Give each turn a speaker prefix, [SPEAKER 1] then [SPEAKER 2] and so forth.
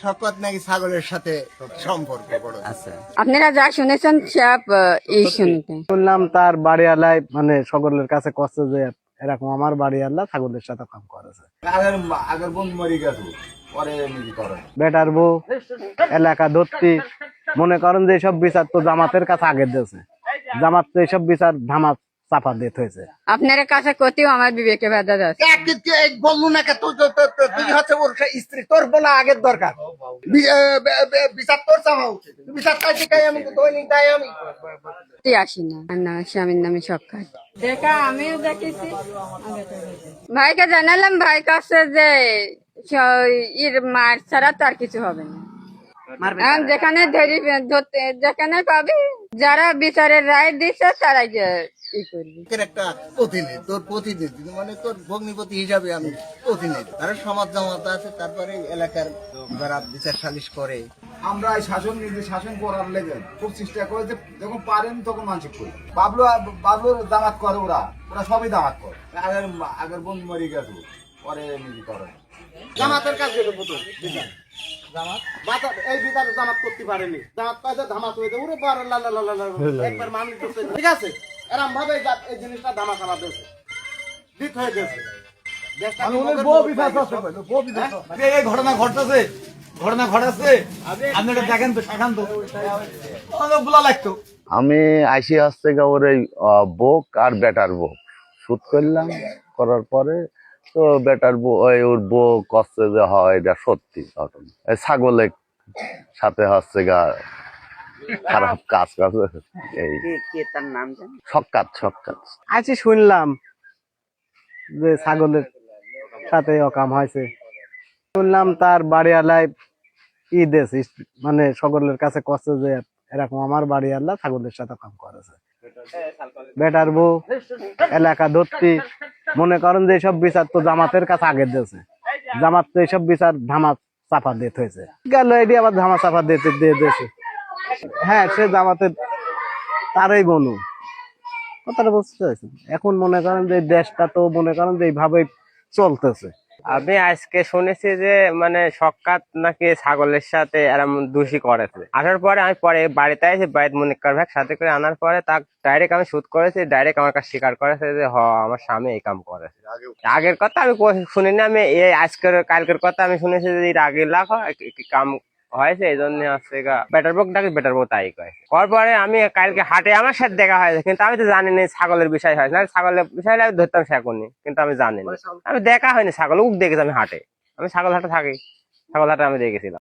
[SPEAKER 1] শকত নাকি ছাগলের সাথে সম্পর্ক বড়।
[SPEAKER 2] আচ্ছা,
[SPEAKER 3] আপনারা যা শুনেছেন সব এই শুনতেন।
[SPEAKER 4] শুনলাম তার বাড়িওয়ালায় মানে সকলের কাছে কষ্ট যে এরকম আমার বাড়িওয়ালা ছাগলের সাথে কাম করেছে।
[SPEAKER 1] আগের বোন মরি গেছে, পরে নিজে করে।
[SPEAKER 4] বেটার বউ এলাকা ধরতি মনে করেন যে সব বিচার তো জামাতের কাছে আগে দিয়েছে, জামাত তো এইসব বিচার ধামাত চাপা দিতে হয়েছে।
[SPEAKER 3] আপনার কাছে কতিও আমার বিবেকে বাধা যাচ্ছে।
[SPEAKER 1] বললু না তুই হচ্ছে ওর স্ত্রী, তোর বলা আগের দরকার। বিচার তোর চাওয়া উচিত। বিচার চাইছি তাই আমি দৈনিক তাই আমি
[SPEAKER 3] আসি না, আর না স্বামীর নামে সক্ষাৎ দেখা আমিও দেখেছি। ভাইকে জানালাম, ভাই কাছে যে ইর মার ছাড়া তার কিছু হবে না। এখন যেখানে যেখানে পাবি, যারা বিচারের রায় দিচ্ছে তারাই ই করবি।
[SPEAKER 1] একটা প্রতিনিধি, তোর প্রতিনিধি মানে তোর ভগ্নিপতি হিসাবে আমি প্রতিনিধি। তারা সমাজ জামাত আছে, তারপরে এলাকার যারা বিচার সালিশ করে।
[SPEAKER 5] আমরা এই শাসন করার লেগে খুব চেষ্টা করে যে যখন পারেন তখন মানসিক করি। বাবলুর দামাত করে, ওরা সবই দামাত করে। আগের বোন মরি গেছে, পরে নিজে করে।
[SPEAKER 1] জামাতের কাছে প্রথম বিচার এই বিচার জামাত করতে পারেনি। জামাত কাজে ধামাত হয়েছে, উড়ে পারে একবার মানুষ করতে, ঠিক আছে। এরম ভাবে এই জিনিসটা ধামা খারাপ হয়েছে, দিক হয়ে গেছে।
[SPEAKER 5] এই ঘটনা ঘটতেছে, আপনি দেখেন তো, শেখান তো, বলা লাগতো।
[SPEAKER 6] আমি আইসি হচ্ছে ওর এই বোক আর বেটার বোক শুট করলাম, করার পরে তো বেটার বউ ওর বউ কষ্ট যে হয় এটা সত্যি ঘটনা। এই ছাগলের সাথে হচ্ছে খারাপ কাজ করছে। এই
[SPEAKER 2] তার নাম জানেন?
[SPEAKER 6] সক্কাত
[SPEAKER 4] আজকে শুনলাম যে ছাগলের সাথে অকাম হয়েছে। শুনলাম তার বাড়িওয়ালায় দিয়েছে মানে সকলের কাছে কষ্ট যে এরকম আমার বাড়িওয়ালা ছাগলের সাথে কাম করেছে। বেটার বউ এলাকা ধরতি মনে করেন যে সব বিচার তো জামাতের কাছে আগে দিয়েছে, জামাত তো এইসব বিচার ধামাত চাপা দিতে হয়েছে। গেল এটি আবার ধামা চাপা দিয়ে দিয়েছে। হ্যাঁ, সে জামাতের তারই বনু কথাটা বুঝতে চাইছেন। এখন মনে করেন যে দেশটা তো মনে করেন যে এইভাবেই চলতেছে।
[SPEAKER 7] আমি আজকে শুনেছি যে মানে সক্কাত নাকি ছাগলের সাথে এরম দোষী করেছে। আসার পরে আমি পরে বাড়িতে এসে বাড়িতে মনিকার ভাই সাথে করে আনার পরে তার ডাইরেক্ট আমি শুট করেছি, ডাইরেক্ট আমার কাছে স্বীকার করেছে যে আমার স্বামী এই কাম করেছে। আগের কথা আমি শুনিনি, আমি এই কালকের কথা আমি শুনেছি যে এর আগে লাখ কাম হয়েছে, এই জন্য হচ্ছে বেটার বউ ডাকে, বেটার বউ তাই কয়। পরে আমি কালকে হাটে আমার সাথে দেখা হয়েছে, কিন্তু আমি তো জানি না ছাগলের বিষয় হয় না, ছাগলের বিষয় আমি ধরতাম শেখনি, কিন্তু আমি জানি না। আমি দেখা হয়নি ছাগল, দেখেছি আমি হাটে, আমি ছাগল হাটে থাকি, ছাগল হাটে আমি দেখেছিলাম।